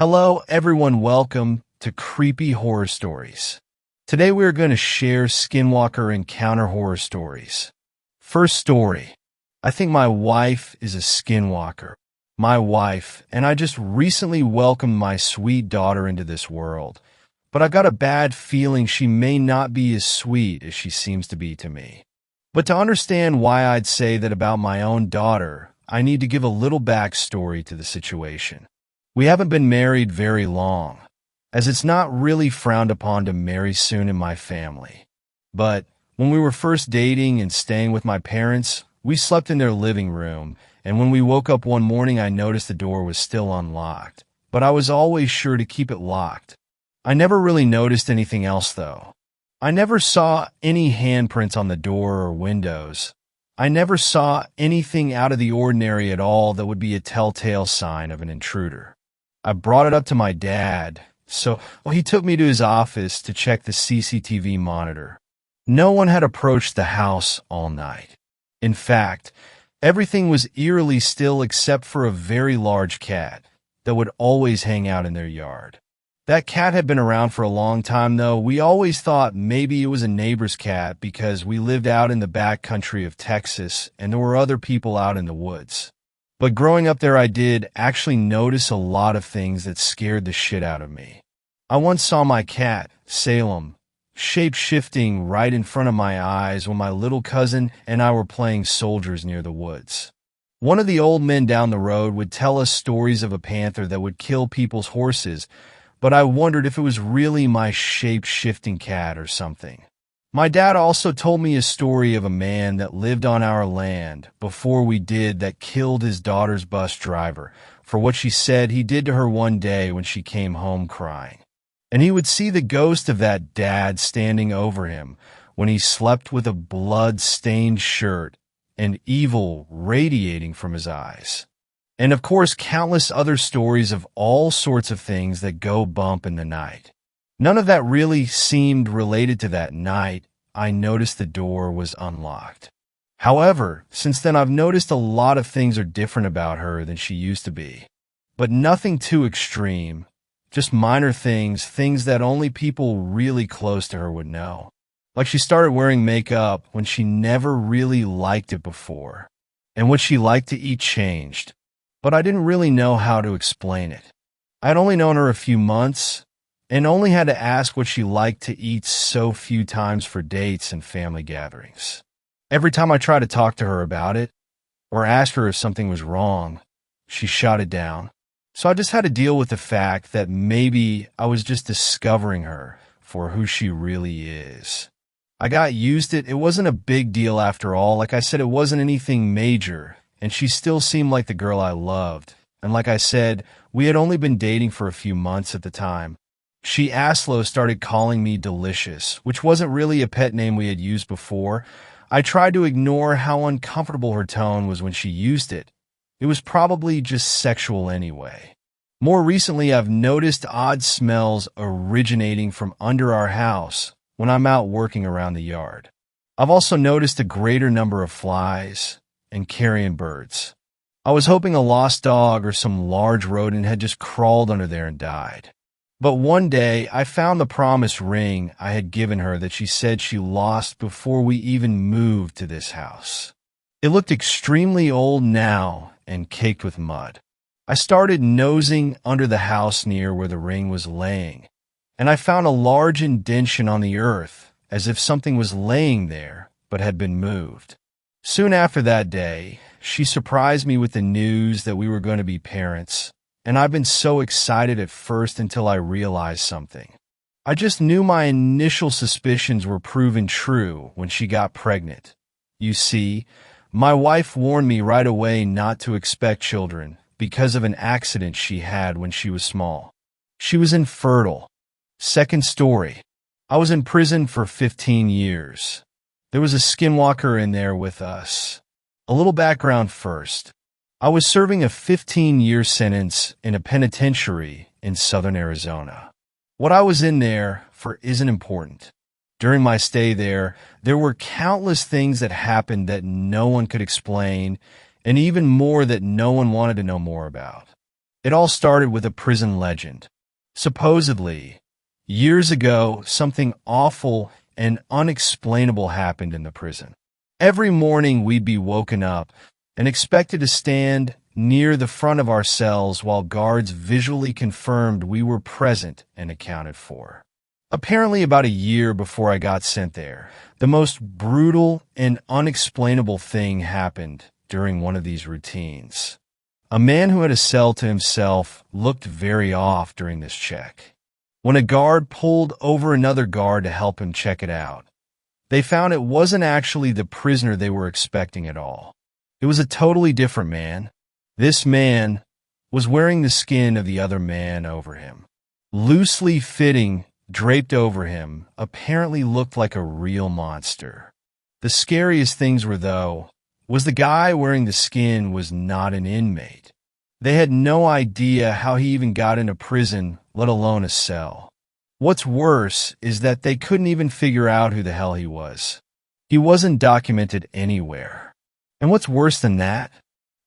Hello, everyone. Welcome to Creepy Horror Stories. Today we are going to share Skinwalker encounter horror stories. First story. I think my wife is a skinwalker. My wife, and I just recently welcomed my sweet daughter into this world. But I got a bad feeling she may not be as sweet as she seems to be to me. But to understand why I'd say that about my own daughter, I need to give a little backstory to the situation. We haven't been married very long, as it's not really frowned upon to marry soon in my family. But when we were first dating and staying with my parents, we slept in their living room, and when we woke up one morning I noticed the door was still unlocked, but I was always sure to keep it locked. I never really noticed anything else though. I never saw any handprints on the door or windows. I never saw anything out of the ordinary at all that would be a telltale sign of an intruder. I brought it up to my dad, so he took me to his office to check the CCTV monitor. No one had approached the house all night. In fact, everything was eerily still except for a very large cat that would always hang out in their yard. That cat had been around for a long time, though. We always thought maybe it was a neighbor's cat because we lived out in the back country of Texas and there were other people out in the woods. But growing up there, I did actually notice a lot of things that scared the shit out of me. I once saw my cat, Salem, shape-shifting right in front of my eyes when my little cousin and I were playing soldiers near the woods. One of the old men down the road would tell us stories of a panther that would kill people's horses, but I wondered if it was really my shape-shifting cat or something. My dad also told me a story of a man that lived on our land before we did that killed his daughter's bus driver for what she said he did to her one day when she came home crying. And he would see the ghost of that dad standing over him when he slept with a blood-stained shirt and evil radiating from his eyes. And of course, countless other stories of all sorts of things that go bump in the night. None of that really seemed related to that night. I noticed the door was unlocked. However, since then I've noticed a lot of things are different about her than she used to be. But nothing too extreme, just minor things that only people really close to her would know. Like she started wearing makeup when she never really liked it before. And what she liked to eat changed. But I didn't really know how to explain it. I'd only known her a few months, and only had to ask what she liked to eat so few times for dates and family gatherings. Every time I tried to talk to her about it, or ask her if something was wrong, she shot it down. So I just had to deal with the fact that maybe I was just discovering her for who she really is. I got used to it. It wasn't a big deal after all. Like I said, it wasn't anything major, and she still seemed like the girl I loved. And like I said, we had only been dating for a few months at the time. She Aslo started calling me Delicious, which wasn't really a pet name we had used before. I tried to ignore how uncomfortable her tone was when she used it. It was probably just sexual anyway. More recently, I've noticed odd smells originating from under our house when I'm out working around the yard. I've also noticed a greater number of flies and carrion birds. I was hoping a lost dog or some large rodent had just crawled under there and died. But one day, I found the promised ring I had given her that she said she lost before we even moved to this house. It looked extremely old now and caked with mud. I started nosing under the house near where the ring was laying, and I found a large indentation on the earth, as if something was laying there but had been moved. Soon after that day, she surprised me with the news that we were going to be parents. And I've been so excited at first until I realized something. I just knew my initial suspicions were proven true when she got pregnant. You see, my wife warned me right away not to expect children because of an accident she had when she was small. She was infertile. Second story. I was in prison for 15 years. There was a skinwalker in there with us. A little background first. I was serving a 15-year sentence in a penitentiary in southern Arizona. What I was in there for isn't important. During my stay there were countless things that happened that no one could explain, and even more that no one wanted to know more about. It all started with a prison legend. Supposedly, years ago, something awful and unexplainable happened in the prison. Every morning we'd be woken up and expected to stand near the front of our cells while guards visually confirmed we were present and accounted for. Apparently, about a year before I got sent there, the most brutal and unexplainable thing happened during one of these routines. A man who had a cell to himself looked very off during this check. When a guard pulled over another guard to help him check it out, they found it wasn't actually the prisoner they were expecting at all. It was a totally different man. This man was wearing the skin of the other man over him. Loosely fitting, draped over him, apparently looked like a real monster. The scariest things were, though, was the guy wearing the skin was not an inmate. They had no idea how he even got into prison, let alone a cell. What's worse is that they couldn't even figure out who the hell he was. He wasn't documented anywhere. And what's worse than that?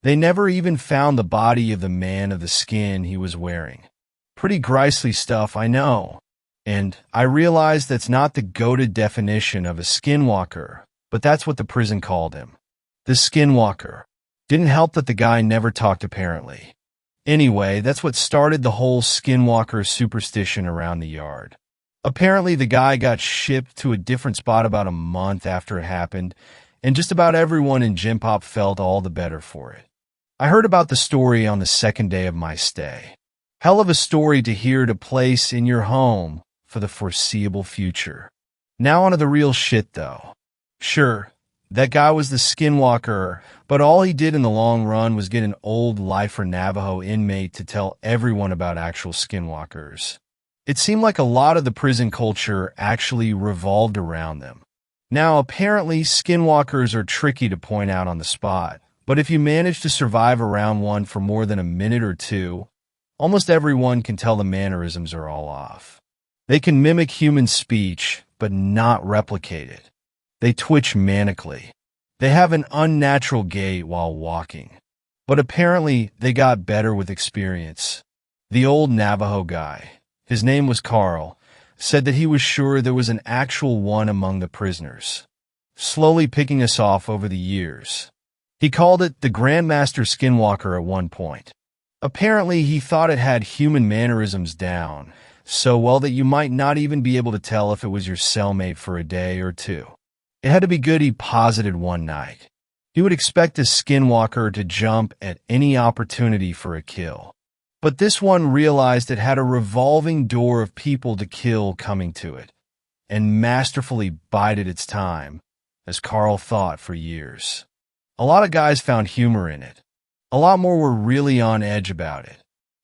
They never even found the body of the man of the skin he was wearing. Pretty grisly stuff, I know. And I realize that's not the goated definition of a skinwalker, but that's what the prison called him. The Skinwalker. Didn't help that the guy never talked, apparently. Anyway, that's what started the whole Skinwalker superstition around the yard. Apparently, the guy got shipped to a different spot about a month after it happened, and just about everyone in Gym Pop felt all the better for it. I heard about the story on the second day of my stay. Hell of a story to hear to place in your home for the foreseeable future. Now onto the real shit, though. Sure, that guy was the Skinwalker, but all he did in the long run was get an old lifer Navajo inmate to tell everyone about actual Skinwalkers. It seemed like a lot of the prison culture actually revolved around them. Now, apparently, Skinwalkers are tricky to point out on the spot, but if you manage to survive around one for more than a minute or two, almost everyone can tell the mannerisms are all off. They can mimic human speech, but not replicate it. They twitch manically. They have an unnatural gait while walking. But apparently, they got better with experience. The old Navajo guy, his name was Carl, said that he was sure there was an actual one among the prisoners, slowly picking us off over the years. He called it the Grandmaster Skinwalker at one point. Apparently, he thought it had human mannerisms down, so well that you might not even be able to tell if it was your cellmate for a day or two. It had to be good, he posited one night. He would expect a Skinwalker to jump at any opportunity for a kill. But this one realized it had a revolving door of people to kill coming to it, and masterfully bided its time, as Carl thought for years. A lot of guys found humor in it. A lot more were really on edge about it.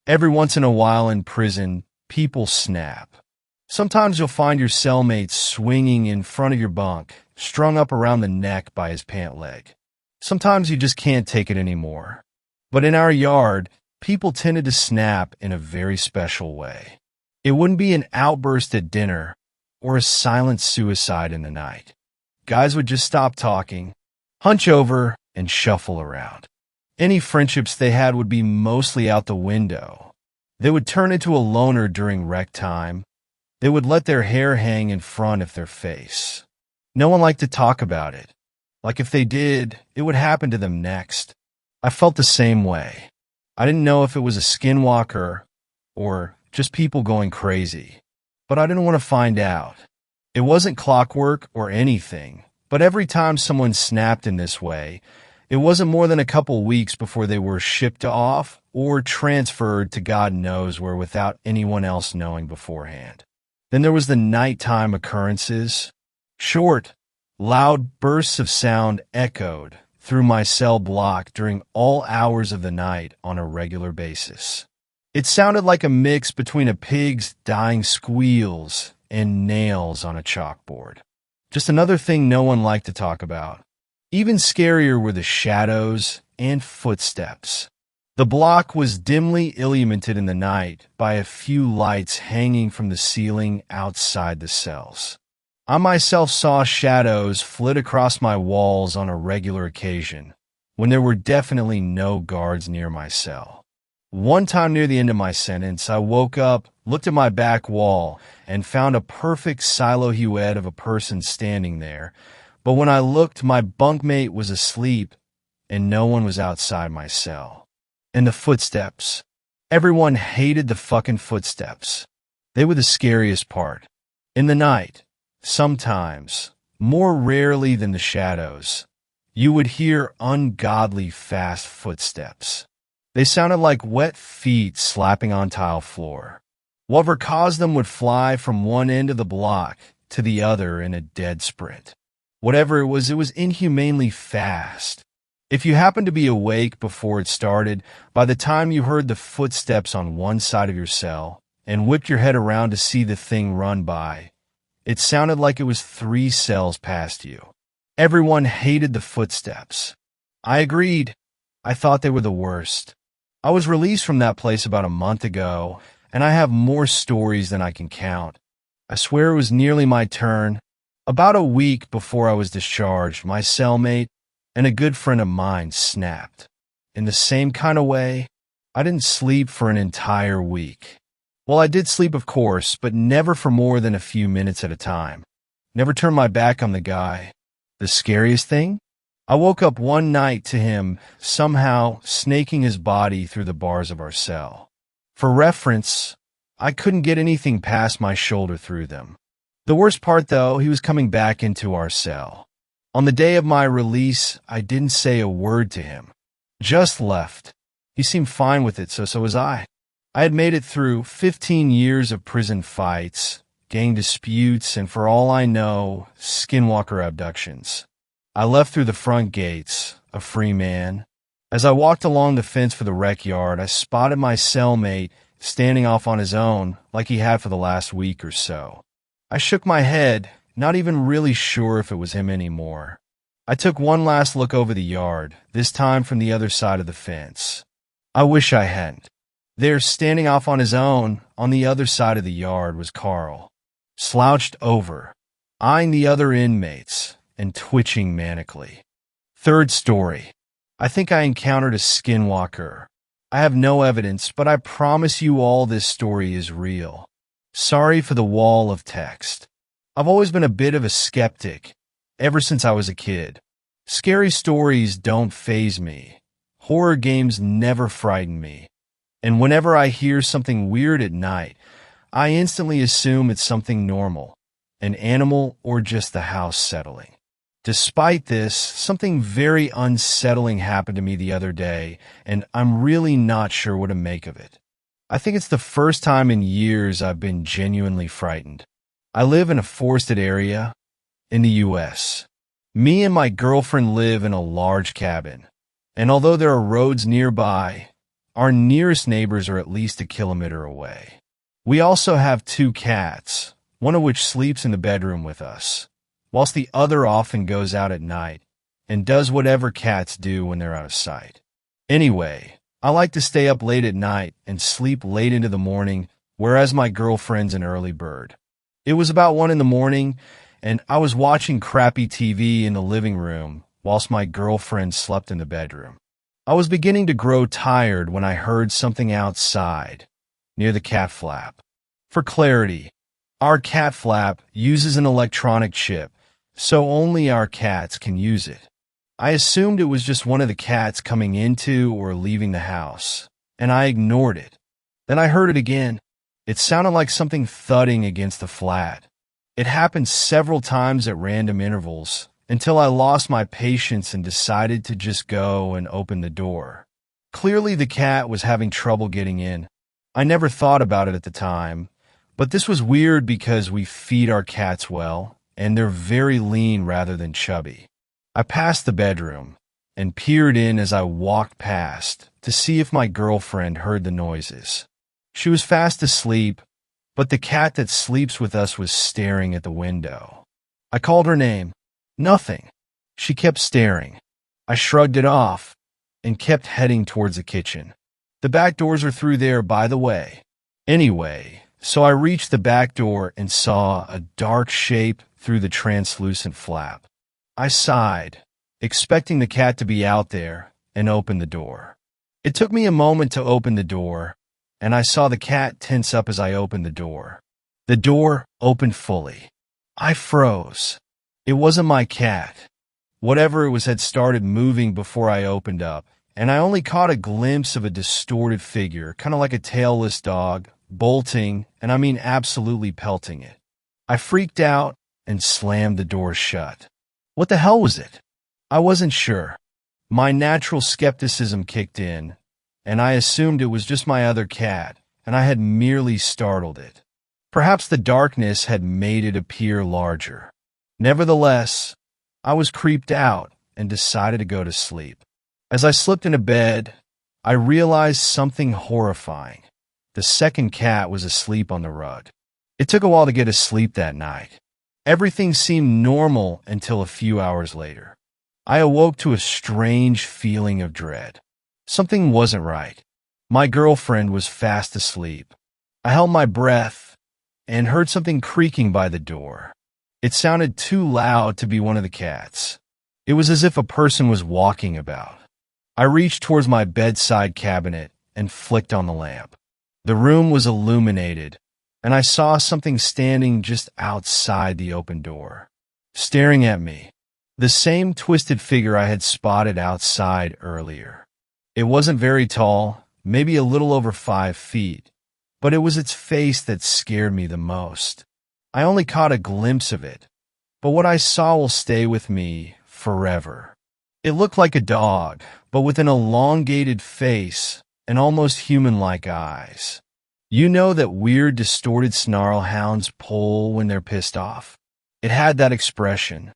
Every once in a while in prison, people snap. Sometimes you'll find your cellmate swinging in front of your bunk, strung up around the neck by his pant leg. Sometimes you just can't take it anymore. But in our yard, people tended to snap in a very special way. It wouldn't be an outburst at dinner or a silent suicide in the night. Guys would just stop talking, hunch over, and shuffle around. Any friendships they had would be mostly out the window. They would turn into a loner during rec time. They would let their hair hang in front of their face. No one liked to talk about it. Like if they did, it would happen to them next. I felt the same way. I didn't know if it was a skinwalker or just people going crazy, but I didn't want to find out. It wasn't clockwork or anything, but every time someone snapped in this way, it wasn't more than a couple weeks before they were shipped off or transferred to God knows where without anyone else knowing beforehand. Then there was the nighttime occurrences. Short, loud bursts of sound echoed through my cell block during all hours of the night on a regular basis. It sounded like a mix between a pig's dying squeals and nails on a chalkboard. Just another thing no one liked to talk about. Even scarier were the shadows and footsteps. The block was dimly illuminated in the night by a few lights hanging from the ceiling outside the cells. I myself saw shadows flit across my walls on a regular occasion, when there were definitely no guards near my cell. One time near the end of my sentence, I woke up, looked at my back wall, and found a perfect silhouette of a person standing there. But when I looked, my bunkmate was asleep, and no one was outside my cell. And the footsteps. Everyone hated the fucking footsteps. They were the scariest part. In the night, sometimes, more rarely than the shadows, you would hear ungodly fast footsteps. They sounded like wet feet slapping on tile floor. Whatever caused them would fly from one end of the block to the other in a dead sprint. Whatever it was inhumanely fast. If you happened to be awake before it started, by the time you heard the footsteps on one side of your cell and whipped your head around to see the thing run by, it sounded like it was 3 cells past you. Everyone hated the footsteps. I agreed. I thought they were the worst. I was released from that place about a month ago, and I have more stories than I can count. I swear it was nearly my turn. About a week before I was discharged, my cellmate and a good friend of mine snapped. In the same kind of way, I didn't sleep for an entire week. Well, I did sleep, of course, but never for more than a few minutes at a time. Never turned my back on the guy. The scariest thing? I woke up one night to him somehow snaking his body through the bars of our cell. For reference, I couldn't get anything past my shoulder through them. The worst part, though, he was coming back into our cell. On the day of my release, I didn't say a word to him. Just left. He seemed fine with it, so was I. I had made it through 15 years of prison fights, gang disputes, and for all I know, Skinwalker abductions. I left through the front gates, a free man. As I walked along the fence for the rec yard, I spotted my cellmate standing off on his own like he had for the last week or so. I shook my head, not even really sure if it was him anymore. I took one last look over the yard, this time from the other side of the fence. I wish I hadn't. There, standing off on his own, on the other side of the yard, was Carl, slouched over, eyeing the other inmates, and twitching manically. Third story. I think I encountered a skinwalker. I have no evidence, but I promise you all this story is real. Sorry for the wall of text. I've always been a bit of a skeptic, ever since I was a kid. Scary stories don't faze me. Horror games never frighten me. And whenever I hear something weird at night, I instantly assume it's something normal, an animal or just the house settling. Despite this, something very unsettling happened to me the other day, and I'm really not sure what to make of it. I think it's the first time in years I've been genuinely frightened. I live in a forested area in the U.S. Me and my girlfriend live in a large cabin, and although there are roads nearby, our nearest neighbors are at least a kilometer away. We also have 2 cats, one of which sleeps in the bedroom with us, whilst the other often goes out at night and does whatever cats do when they're out of sight. Anyway, I like to stay up late at night and sleep late into the morning, whereas my girlfriend's an early bird. It was about 1 in the morning, and I was watching crappy TV in the living room whilst my girlfriend slept in the bedroom. I was beginning to grow tired when I heard something outside, near the cat flap. For clarity, our cat flap uses an electronic chip, so only our cats can use it. I assumed it was just one of the cats coming into or leaving the house, and I ignored it. Then I heard it again. It sounded like something thudding against the flat. It happened several times at random intervals, until I lost my patience and decided to just go and open the door. Clearly the cat was having trouble getting in. I never thought about it at the time, but this was weird because we feed our cats well, and they're very lean rather than chubby. I passed the bedroom and peered in as I walked past to see if my girlfriend heard the noises. She was fast asleep, but the cat that sleeps with us was staring at the window. I called her name. Nothing. She kept staring. I shrugged it off and kept heading towards the kitchen. The back doors are through there, by the way. Anyway, so I reached the back door and saw a dark shape through the translucent flap. I sighed, expecting the cat to be out there, and opened the door. It took me a moment to open the door, and I saw the cat tense up as I opened the door. The door opened fully. I froze. It wasn't my cat. Whatever it was had started moving before I opened up, and I only caught a glimpse of a distorted figure, kind of like a tailless dog, bolting, and I mean absolutely pelting it. I freaked out and slammed the door shut. What the hell was it? I wasn't sure. My natural skepticism kicked in, and I assumed it was just my other cat, and I had merely startled it. Perhaps the darkness had made it appear larger. Nevertheless, I was creeped out and decided to go to sleep. As I slipped into bed, I realized something horrifying. The second cat was asleep on the rug. It took a while to get to sleep that night. Everything seemed normal until a few hours later. I awoke to a strange feeling of dread. Something wasn't right. My girlfriend was fast asleep. I held my breath and heard something creaking by the door. It sounded too loud to be one of the cats. It was as if a person was walking about. I reached towards my bedside cabinet and flicked on the lamp. The room was illuminated, and I saw something standing just outside the open door, staring at me. The same twisted figure I had spotted outside earlier. It wasn't very tall, maybe a little over 5 feet, but it was its face that scared me the most. I only caught a glimpse of it, but what I saw will stay with me forever. It looked like a dog, but with an elongated face and almost human-like eyes. You know that weird, distorted snarl hounds pull when they're pissed off? It had that expression.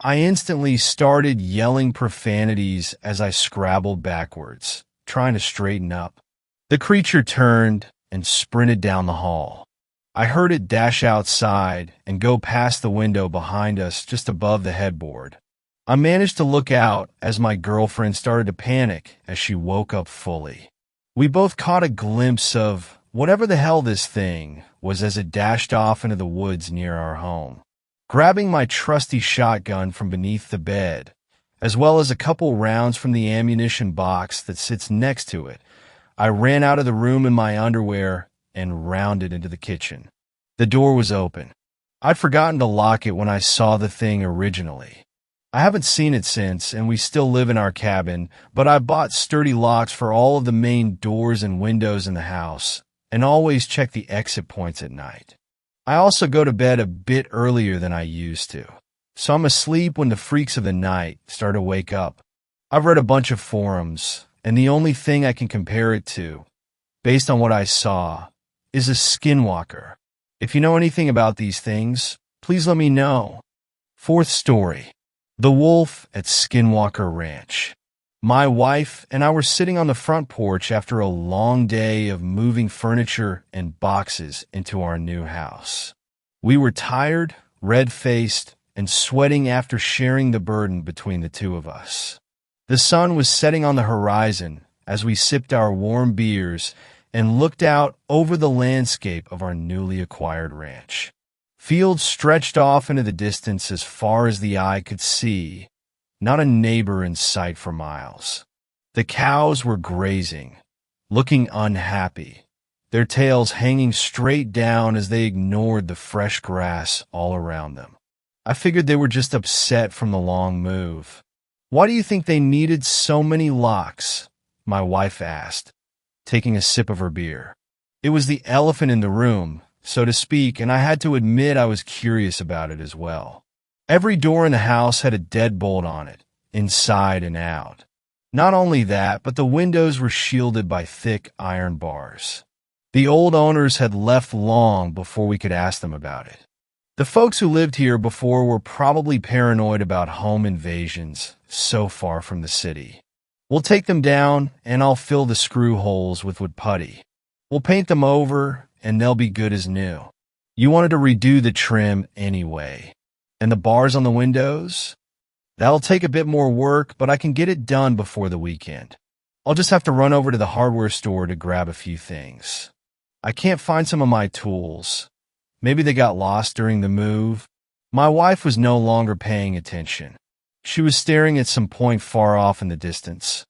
I instantly started yelling profanities as I scrabbled backwards, trying to straighten up. The creature turned and sprinted down the hall. I heard it dash outside and go past the window behind us just above the headboard. I managed to look out as my girlfriend started to panic as she woke up fully. We both caught a glimpse of whatever the hell this thing was as it dashed off into the woods near our home. Grabbing my trusty shotgun from beneath the bed, as well as a couple rounds from the ammunition box that sits next to it, I ran out of the room in my underwear and rounded into the kitchen. The door was open. I'd forgotten to lock it when I saw the thing originally. I haven't seen it since, and we still live in our cabin, but I bought sturdy locks for all of the main doors and windows in the house, and always check the exit points at night. I also go to bed a bit earlier than I used to, so I'm asleep when the freaks of the night start to wake up. I've read a bunch of forums, and the only thing I can compare it to, based on what I saw, is a skinwalker. If you know anything about these things, please let me know. Fourth story. The Wolf at Skinwalker Ranch. My wife and I were sitting on the front porch after a long day of moving furniture and boxes into our new house. We were tired, red-faced, and sweating after sharing the burden between the two of us. The sun was setting on the horizon as we sipped our warm beers and looked out over the landscape of our newly acquired ranch. Fields stretched off into the distance as far as the eye could see, not a neighbor in sight for miles. The cows were grazing, looking unhappy, their tails hanging straight down as they ignored the fresh grass all around them. I figured they were just upset from the long move. "Why do you think they needed so many locks?" my wife asked, taking a sip of her beer. It was the elephant in the room, so to speak, and I had to admit I was curious about it as well. Every door in the house had a deadbolt on it, inside and out. Not only that, but the windows were shielded by thick iron bars. The old owners had left long before we could ask them about it. The folks who lived here before were probably paranoid about home invasions so far from the city. "We'll take them down, and I'll fill the screw holes with wood putty. We'll paint them over, and they'll be good as new. You wanted to redo the trim anyway. And the bars on the windows? That'll take a bit more work, but I can get it done before the weekend. I'll just have to run over to the hardware store to grab a few things. I can't find some of my tools. Maybe they got lost during the move." My wife was no longer paying attention. She was staring at some point far off in the distance.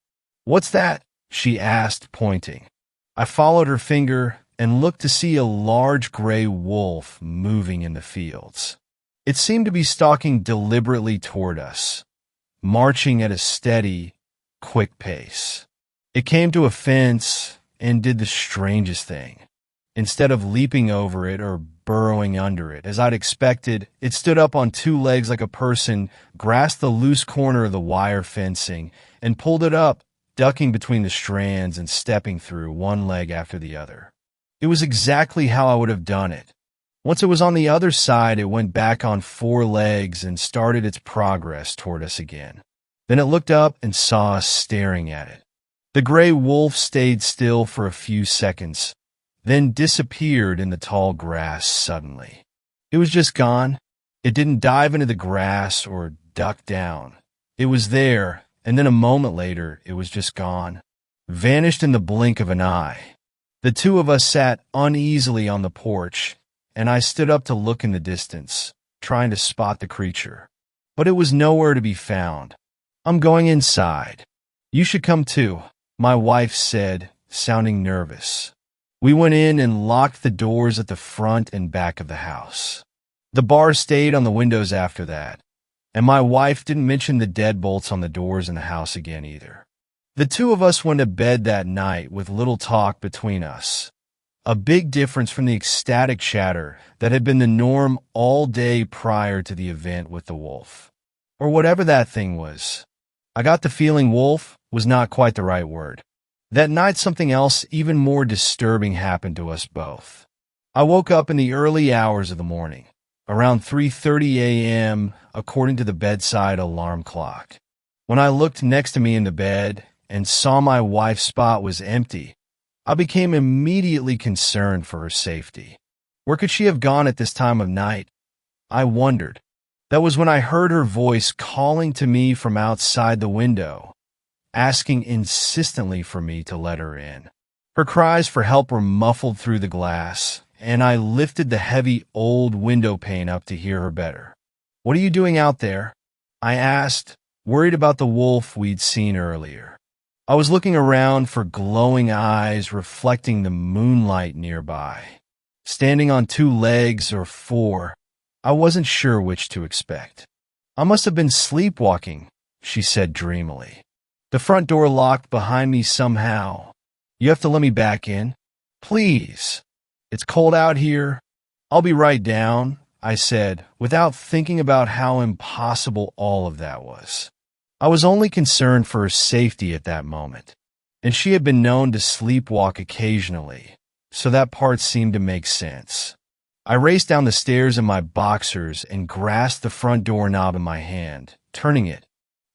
"What's that?" she asked, pointing. I followed her finger and looked to see a large gray wolf moving in the fields. It seemed to be stalking deliberately toward us, marching at a steady, quick pace. It came to a fence and did the strangest thing. Instead of leaping over it or burrowing under it, as I'd expected, it stood up on two legs like a person, grasped the loose corner of the wire fencing, and pulled it up, ducking between the strands and stepping through one leg after the other. It was exactly how I would have done it. Once it was on the other side, it went back on four legs and started its progress toward us again. Then it looked up and saw us staring at it. The gray wolf stayed still for a few seconds, then disappeared in the tall grass suddenly. It was just gone. It didn't dive into the grass or duck down. It was there, and then a moment later, it was just gone. Vanished in the blink of an eye. The two of us sat uneasily on the porch, and I stood up to look in the distance, trying to spot the creature. But it was nowhere to be found. I'm going inside. You should come too, my wife said, sounding nervous. We went in and locked the doors at the front and back of the house. The bars stayed on the windows after that, and my wife didn't mention the deadbolts on the doors in the house again either. The two of us went to bed that night with little talk between us, a big difference from the ecstatic chatter that had been the norm all day prior to the event with the wolf. Or whatever that thing was. I got the feeling wolf was not quite the right word. That night something else even more disturbing happened to us both. I woke up in the early hours of the morning, around 3:30 a.m. according to the bedside alarm clock. When I looked next to me in the bed and saw my wife's spot was empty, I became immediately concerned for her safety. Where could she have gone at this time of night? I wondered. That was when I heard her voice calling to me from outside the window, asking insistently for me to let her in. Her cries for help were muffled through the glass, and I lifted the heavy old window pane up to hear her better. "What are you doing out there?" I asked, worried about the wolf we'd seen earlier. I was looking around for glowing eyes reflecting the moonlight nearby. Standing on two legs or four, I wasn't sure which to expect. "I must have been sleepwalking," she said dreamily. "The front door locked behind me somehow. You have to let me back in. Please. It's cold out here. I'll be right down," I said, without thinking about how impossible all of that was. I was only concerned for her safety at that moment, and she had been known to sleepwalk occasionally, so that part seemed to make sense. I raced down the stairs in my boxers and grasped the front door knob in my hand, turning it.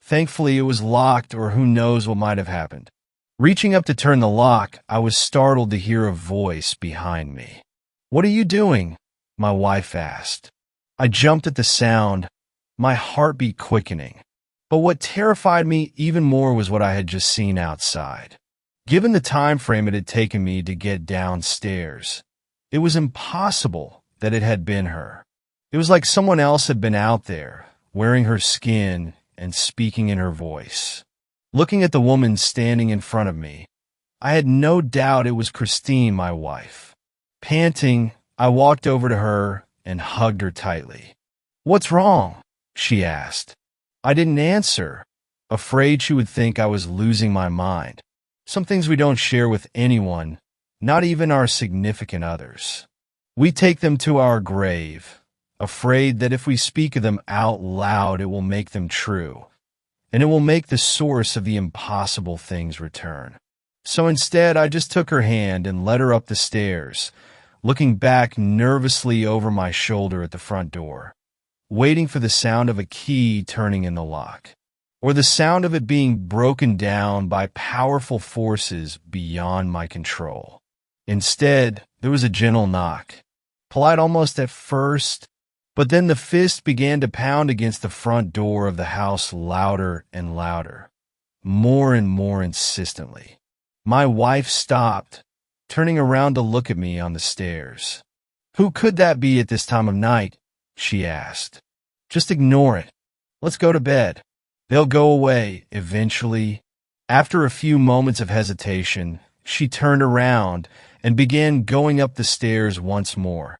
Thankfully, it was locked, or who knows what might have happened. Reaching up to turn the lock, I was startled to hear a voice behind me. "What are you doing?" my wife asked. I jumped at the sound, my heartbeat quickening. But what terrified me even more was what I had just seen outside. Given the time frame it had taken me to get downstairs, it was impossible that it had been her. It was like someone else had been out there, wearing her skin and speaking in her voice. Looking at the woman standing in front of me, I had no doubt it was Christine, my wife. Panting, I walked over to her and hugged her tightly. "What's wrong?" she asked. I didn't answer, afraid she would think I was losing my mind. Some things we don't share with anyone, not even our significant others. We take them to our grave, afraid that if we speak of them out loud it will make them true, and it will make the source of the impossible things return. So instead, I just took her hand and led her up the stairs, looking back nervously over my shoulder at the front door, waiting for the sound of a key turning in the lock, or the sound of it being broken down by powerful forces beyond my control. Instead, there was a gentle knock, polite almost at first, but then the fist began to pound against the front door of the house louder and louder, more and more insistently. My wife stopped, turning around to look at me on the stairs. "Who could that be at this time of night?" she asked. "Just ignore it. Let's go to bed. They'll go away eventually." After a few moments of hesitation, she turned around and began going up the stairs once more,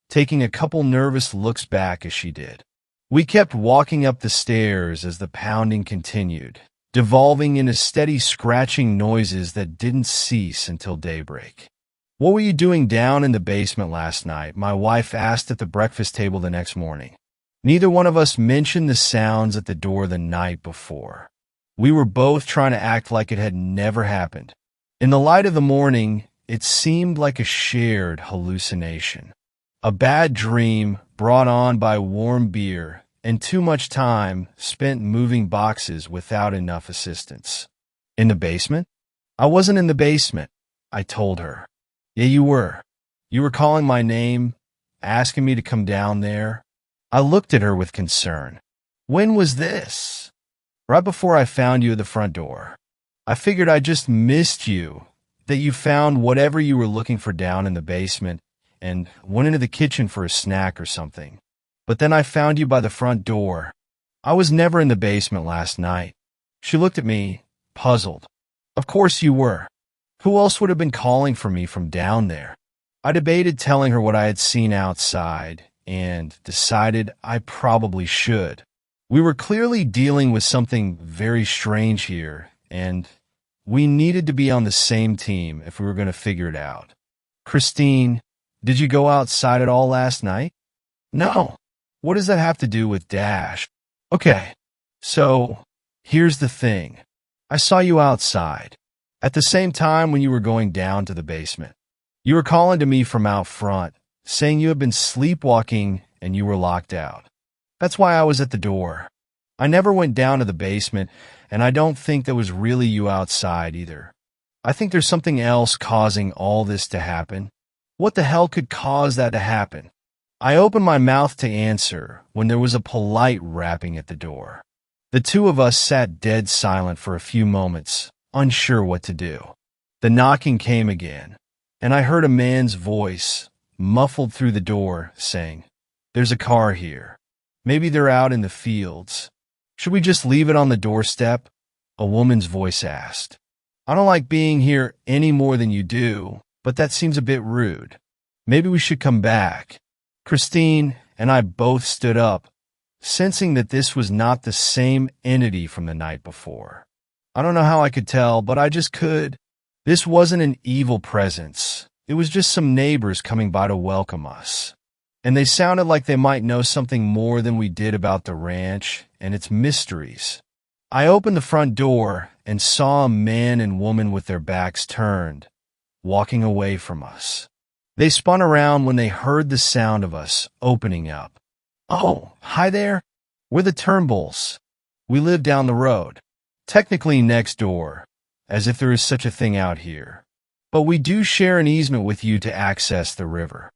taking a couple nervous looks back as she did. We kept walking up the stairs as the pounding continued, devolving into steady scratching noises that didn't cease until daybreak. "What were you doing down in the basement last night?" my wife asked at the breakfast table the next morning. Neither one of us mentioned the sounds at the door the night before. We were both trying to act like it had never happened. In the light of the morning, it seemed like a shared hallucination. A bad dream brought on by warm beer and too much time spent moving boxes without enough assistance. "In the basement?" "I wasn't in the basement," I told her. "Yeah, you were. You were calling my name, asking me to come down there." I looked at her with concern. "When was this?" "Right before I found you at the front door. I figured I just missed you, that you found whatever you were looking for down in the basement and went into the kitchen for a snack or something. But then I found you by the front door. I was never in the basement last night." She looked at me, puzzled. "Of course you were. Who else would have been calling for me from down there?" I debated telling her what I had seen outside and decided I probably should. We were clearly dealing with something very strange here, and we needed to be on the same team if we were going to figure it out. "Christine, did you go outside at all last night?" "No." "What does that have to do with Dash?" "Okay, so here's the thing. I saw you outside at the same time when you were going down to the basement. You were calling to me from out front, saying you had been sleepwalking and you were locked out. That's why I was at the door. I never went down to the basement, and I don't think that was really you outside either. I think there's something else causing all this to happen. What the hell could cause that to happen?" I opened my mouth to answer when there was a polite rapping at the door. The two of us sat dead silent for a few moments, unsure what to do. The knocking came again, and I heard a man's voice, muffled through the door, saying, "There's a car here. Maybe they're out in the fields. Should we just leave it on the doorstep?" A woman's voice asked. "I don't like being here any more than you do, but that seems a bit rude. Maybe we should come back." Christine and I both stood up, sensing that this was not the same entity from the night before. I don't know how I could tell, but I just could. This wasn't an evil presence. It was just some neighbors coming by to welcome us. And they sounded like they might know something more than we did about the ranch and its mysteries. I opened the front door and saw a man and woman with their backs turned, walking away from us. They spun around when they heard the sound of us opening up. "Oh, hi there. We're the Turnbulls. We live down the road. Technically next door, as if there is such a thing out here. But we do share an easement with you to access the river.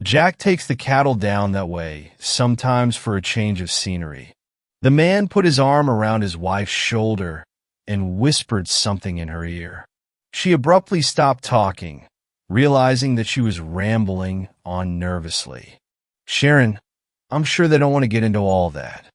Jack takes the cattle down that way, sometimes for a change of scenery." The man put his arm around his wife's shoulder and whispered something in her ear. She abruptly stopped talking, realizing that she was rambling on nervously. "Sharon, I'm sure they don't want to get into all that.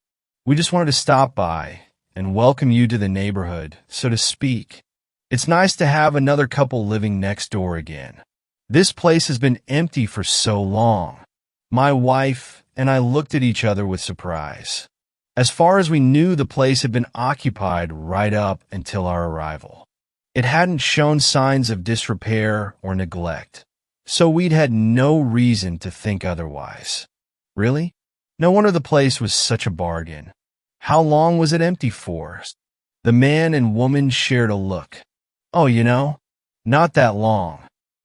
We just wanted to stop by and welcome you to the neighborhood, so to speak. It's nice to have another couple living next door again. This place has been empty for so long." My wife and I looked at each other with surprise. As far as we knew, the place had been occupied right up until our arrival. It hadn't shown signs of disrepair or neglect, so we'd had no reason to think otherwise. Really? No wonder the place was such a bargain. How long was it empty for? The man and woman shared a look. "Oh, not that long.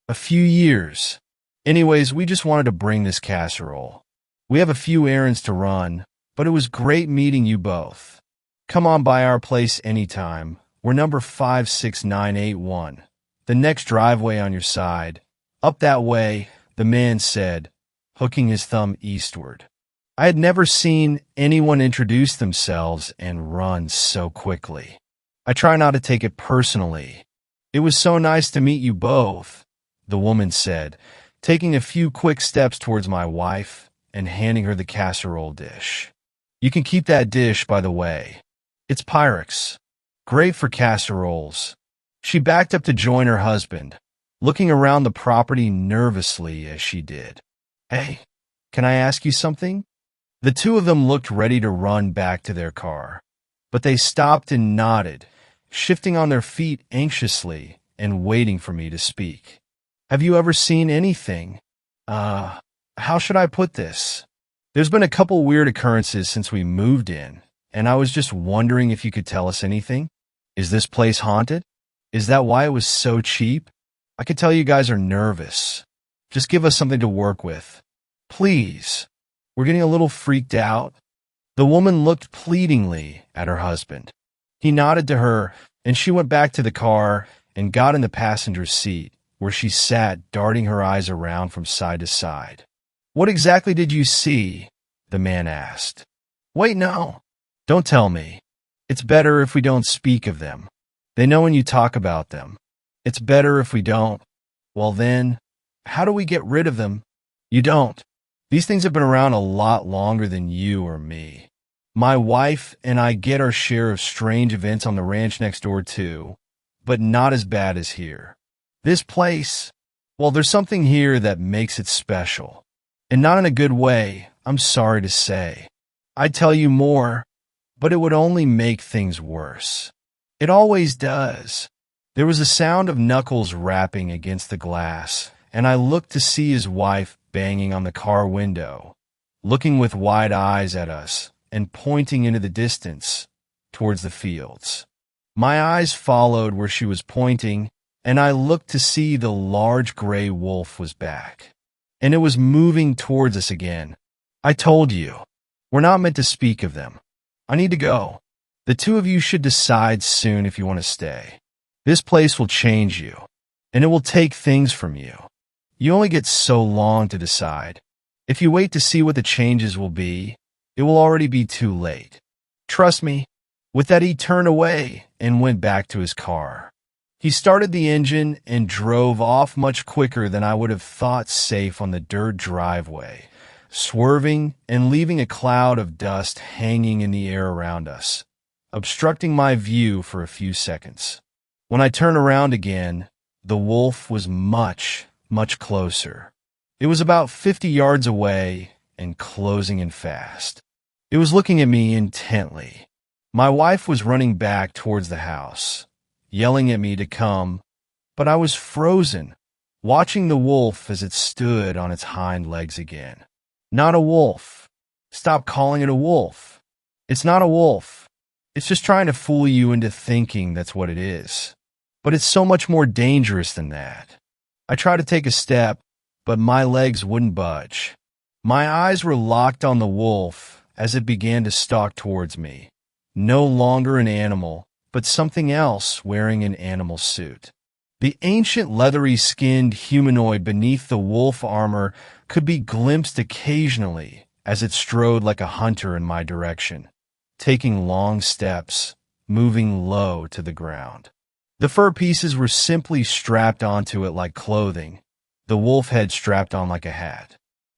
A few years. Anyways, we just wanted to bring this casserole. We have a few errands to run, but it was great meeting you both. Come on by our place anytime. We're number 56981. The next driveway on your side. Up that way," the man said, hooking his thumb eastward. I had never seen anyone introduce themselves and run so quickly. I try not to take it personally. "It was so nice to meet you both," the woman said, taking a few quick steps towards my wife and handing her the casserole dish. "You can keep that dish, by the way. It's Pyrex." Great for casseroles. She backed up to join her husband, looking around the property nervously as she did. Hey, can I ask you something? The two of them looked ready to run back to their car, but they stopped and nodded, shifting on their feet anxiously and waiting for me to speak. Have you ever seen anything? How should I put this? There's been a couple weird occurrences since we moved in, and I was just wondering if you could tell us anything. Is this place haunted? Is that why it was so cheap? I could tell you guys are nervous. Just give us something to work with. Please. We're getting a little freaked out. The woman looked pleadingly at her husband. He nodded to her, and she went back to the car and got in the passenger seat, where she sat, darting her eyes around from side to side. What exactly did you see? The man asked. Wait, no. Don't tell me. It's better if we don't speak of them. They know when you talk about them. It's better if we don't. Well then, how do we get rid of them? You don't. These things have been around a lot longer than you or me. My wife and I get our share of strange events on the ranch next door too, but not as bad as here. This place, well, there's something here that makes it special. And not in a good way, I'm sorry to say. I'd tell you more, but it would only make things worse. It always does. There was a sound of knuckles rapping against the glass, and I looked to see his wife banging on the car window, looking with wide eyes at us and pointing into the distance towards the fields. My eyes followed where she was pointing, and I looked to see the large gray wolf was back, and it was moving towards us again. I told you, we're not meant to speak of them. I need to go. The two of you should decide soon if you want to stay. This place will change you, and it will take things from you. You only get so long to decide. If you wait to see what the changes will be, it will already be too late. Trust me. With that, he turned away and went back to his car. He started the engine and drove off much quicker than I would have thought safe on the dirt driveway, swerving and leaving a cloud of dust hanging in the air around us, obstructing my view for a few seconds. When I turned around again, the wolf was much closer. It was about 50 yards away and closing in fast. It was looking at me intently. My wife was running back towards the house, yelling at me to come, but I was frozen, watching the wolf as it stood on its hind legs again. Not a wolf. Stop calling it a wolf. It's not a wolf. It's just trying to fool you into thinking that's what it is. But it's so much more dangerous than that. I tried to take a step, but my legs wouldn't budge. My eyes were locked on the wolf as it began to stalk towards me. No longer an animal, but something else wearing an animal suit. The ancient leathery-skinned humanoid beneath the wolf armor could be glimpsed occasionally as it strode like a hunter in my direction, taking long steps, moving low to the ground. The fur pieces were simply strapped onto it like clothing, the wolf head strapped on like a hat.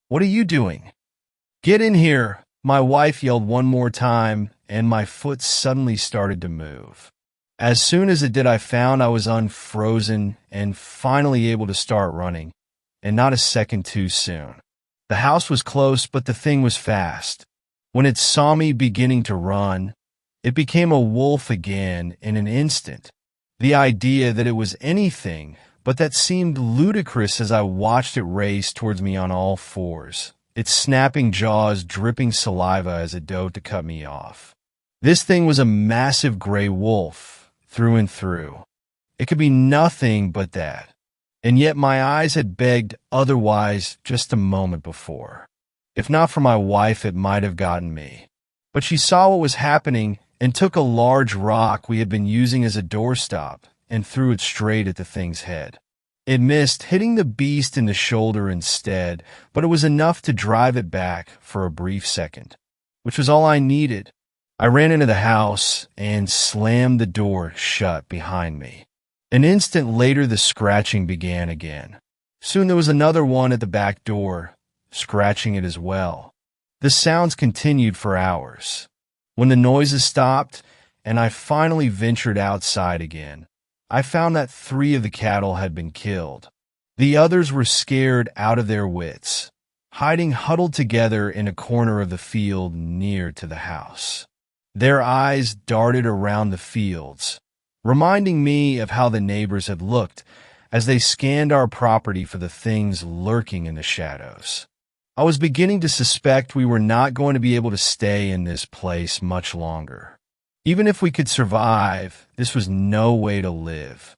What are you doing? Get in here, my wife yelled one more time, and my foot suddenly started to move. As soon as it did, I found I was unfrozen and finally able to start running, and not a second too soon. The house was close, but the thing was fast. When it saw me beginning to run, it became a wolf again in an instant. The idea that it was anything but that seemed ludicrous as I watched it race towards me on all fours, its snapping jaws dripping saliva as it dove to cut me off. This thing was a massive gray wolf, through and through. It could be nothing but that, and yet my eyes had begged otherwise just a moment before. If not for my wife, it might have gotten me. But she saw what was happening and took a large rock we had been using as a doorstop and threw it straight at the thing's head. It missed, hitting the beast in the shoulder instead, but it was enough to drive it back for a brief second, which was all I needed. I ran into the house and slammed the door shut behind me. An instant later, the scratching began again. Soon there was another one at the back door, scratching it as well. The sounds continued for hours. When the noises stopped and I finally ventured outside again, I found that 3 of the cattle had been killed. The others were scared out of their wits, hiding huddled together in a corner of the field near to the house. Their eyes darted around the fields, reminding me of how the neighbors had looked as they scanned our property for the things lurking in the shadows. I was beginning to suspect we were not going to be able to stay in this place much longer. Even if we could survive, this was no way to live.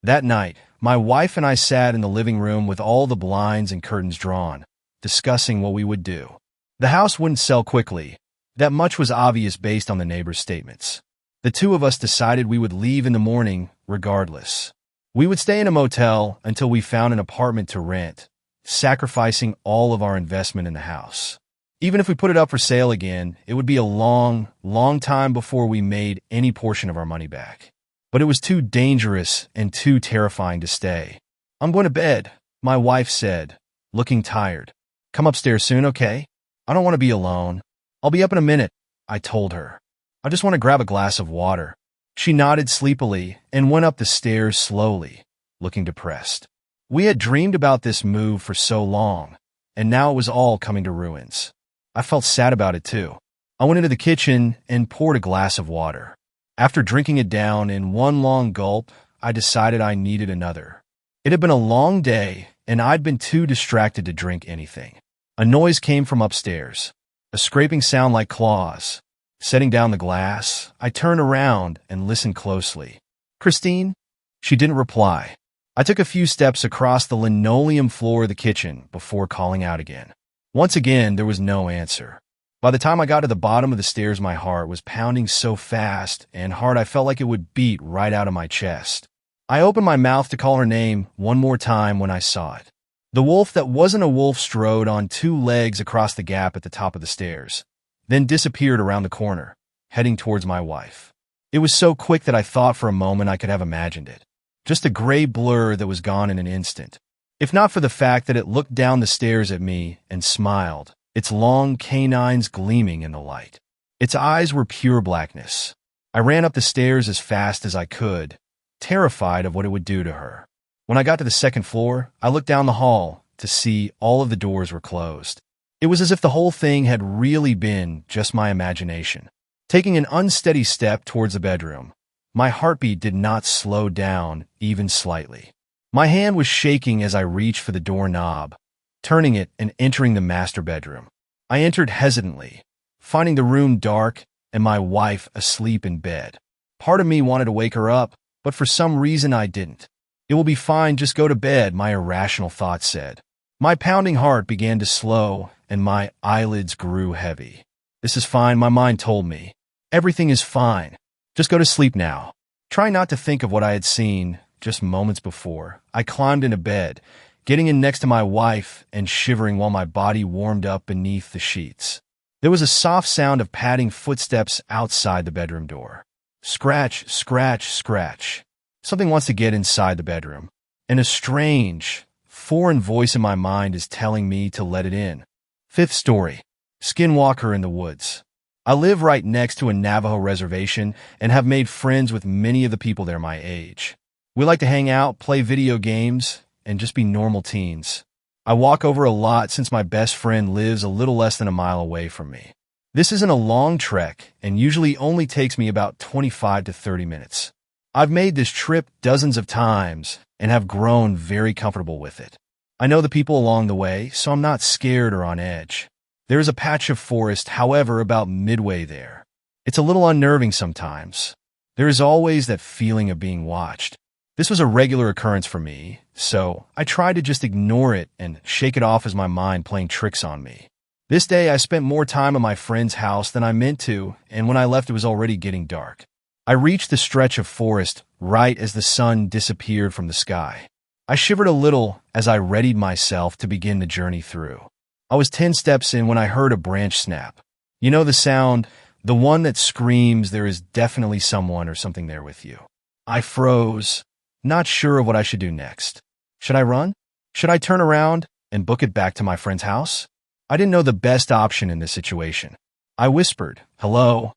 That night, my wife and I sat in the living room with all the blinds and curtains drawn, discussing what we would do. The house wouldn't sell quickly. That much was obvious based on the neighbors' statements. The 2 of us decided we would leave in the morning regardless. We would stay in a motel until we found an apartment to rent, sacrificing all of our investment in the house. Even if we put it up for sale again, it would be a long, long time before we made any portion of our money back. But it was too dangerous and too terrifying to stay. "I'm going to bed," my wife said, looking tired. "Come upstairs soon, okay? I don't want to be alone." "I'll be up in a minute," I told her. "I just want to grab a glass of water." She nodded sleepily and went up the stairs slowly, looking depressed. We had dreamed about this move for so long, and now it was all coming to ruins. I felt sad about it too. I went into the kitchen and poured a glass of water. After drinking it down in one long gulp, I decided I needed another. It had been a long day, and I'd been too distracted to drink anything. A noise came from upstairs, a scraping sound like claws. Setting down the glass, I turned around and listened closely. "Christine?" She didn't reply. I took a few steps across the linoleum floor of the kitchen before calling out again. Once again, there was no answer. By the time I got to the bottom of the stairs, my heart was pounding so fast and hard I felt like it would beat right out of my chest. I opened my mouth to call her name one more time when I saw it. The wolf that wasn't a wolf strode on 2 legs across the gap at the top of the stairs, then disappeared around the corner, heading towards my wife. It was so quick that I thought for a moment I could have imagined it. Just a gray blur that was gone in an instant. If not for the fact that it looked down the stairs at me and smiled, its long canines gleaming in the light. Its eyes were pure blackness. I ran up the stairs as fast as I could, terrified of what it would do to her. When I got to the 2nd floor, I looked down the hall to see all of the doors were closed. It was as if the whole thing had really been just my imagination. Taking an unsteady step towards the bedroom, my heartbeat did not slow down even slightly. My hand was shaking as I reached for the doorknob, turning it and entering the master bedroom. I entered hesitantly, finding the room dark and my wife asleep in bed. Part of me wanted to wake her up, but for some reason I didn't. "It will be fine, just go to bed," my irrational thoughts said. My pounding heart began to slow and my eyelids grew heavy. "This is fine," my mind told me. "Everything is fine. Just go to sleep now." Trying not to think of what I had seen just moments before, I climbed into bed, getting in next to my wife and shivering while my body warmed up beneath the sheets. There was a soft sound of padding footsteps outside the bedroom door. Scratch, scratch, scratch. Something wants to get inside the bedroom, and a strange, foreign voice in my mind is telling me to let it in. 5th story. Skinwalker in the woods. I live right next to a Navajo reservation and have made friends with many of the people there my age. We like to hang out, play video games, and just be normal teens. I walk over a lot since my best friend lives a little less than a mile away from me. This isn't a long trek and usually only takes me about 25 to 30 minutes. I've made this trip dozens of times and have grown very comfortable with it. I know the people along the way, so I'm not scared or on edge. There is a patch of forest, however, about midway there. It's a little unnerving sometimes. There is always that feeling of being watched. This was a regular occurrence for me, so I tried to just ignore it and shake it off as my mind playing tricks on me. This day, I spent more time at my friend's house than I meant to, and when I left, it was already getting dark. I reached the stretch of forest right as the sun disappeared from the sky. I shivered a little as I readied myself to begin the journey through. I was 10 steps in when I heard a branch snap. You know the sound, the one that screams there is definitely someone or something there with you. I froze, not sure of what I should do next. Should I run? Should I turn around and book it back to my friend's house? I didn't know the best option in this situation. I whispered, "Hello?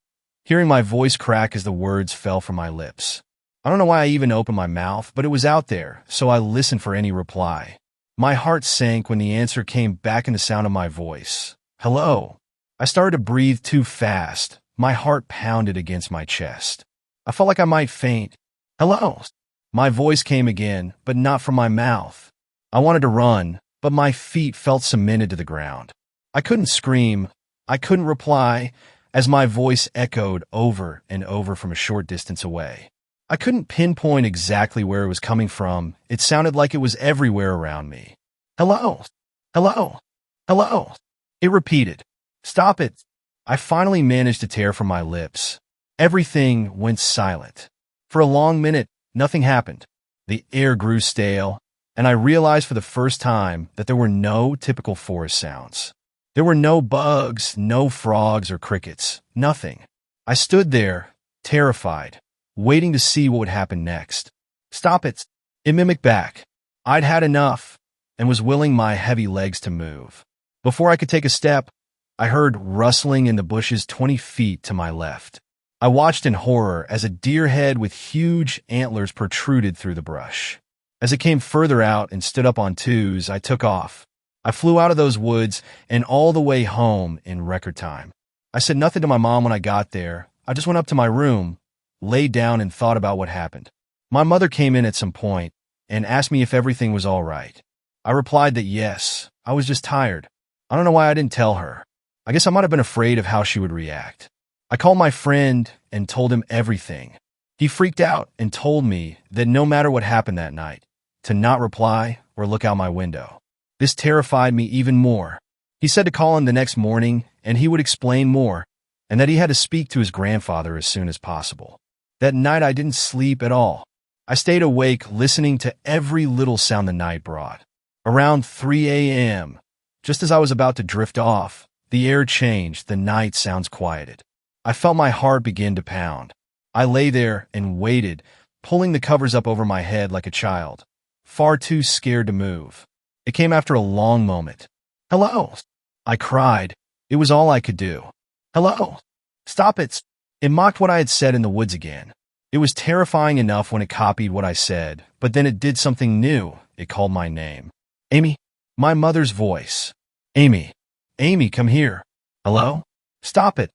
hearing my voice crack as the words fell from my lips. I don't know why I even opened my mouth, but it was out there, so I listened for any reply. My heart sank when the answer came back in the sound of my voice. Hello. I started to breathe too fast. My heart pounded against my chest. I felt like I might faint. Hello. My voice came again, but not from my mouth. I wanted to run, but my feet felt cemented to the ground. I couldn't scream. I couldn't reply, as my voice echoed over and over from a short distance away. I couldn't pinpoint exactly where it was coming from. It sounded like it was everywhere around me. Hello. Hello. Hello. It repeated. Stop it. I finally managed to tear from my lips. Everything went silent. For a long minute, nothing happened. The air grew stale, and I realized for the first time that there were no typical forest sounds. There were no bugs, no frogs or crickets, nothing. I stood there, terrified, waiting to see what would happen next. Stop it. It mimicked back. I'd had enough and was willing my heavy legs to move. Before I could take a step, I heard rustling in the bushes 20 feet to my left. I watched in horror as a deer head with huge antlers protruded through the brush. As it came further out and stood up on twos, I took off. I flew out of those woods and all the way home in record time. I said nothing to my mom when I got there. I just went up to my room, laid down, and thought about what happened. My mother came in at some point and asked me if everything was all right. I replied that yes, I was just tired. I don't know why I didn't tell her. I guess I might have been afraid of how she would react. I called my friend and told him everything. He freaked out and told me that no matter what happened that night, to not reply or look out my window. This terrified me even more. He said to call him the next morning and he would explain more, and that he had to speak to his grandfather as soon as possible. That night I didn't sleep at all. I stayed awake listening to every little sound the night brought. Around 3 a.m., just as I was about to drift off, the air changed, the night sounds quieted. I felt my heart begin to pound. I lay there and waited, pulling the covers up over my head like a child, far too scared to move. It came after a long moment. Hello. I cried. It was all I could do. Hello. Stop it. It mocked what I had said in the woods again. It was terrifying enough when it copied what I said, but then it did something new. It called my name. Amy. My mother's voice. Amy. Amy, come here. Hello? Stop it.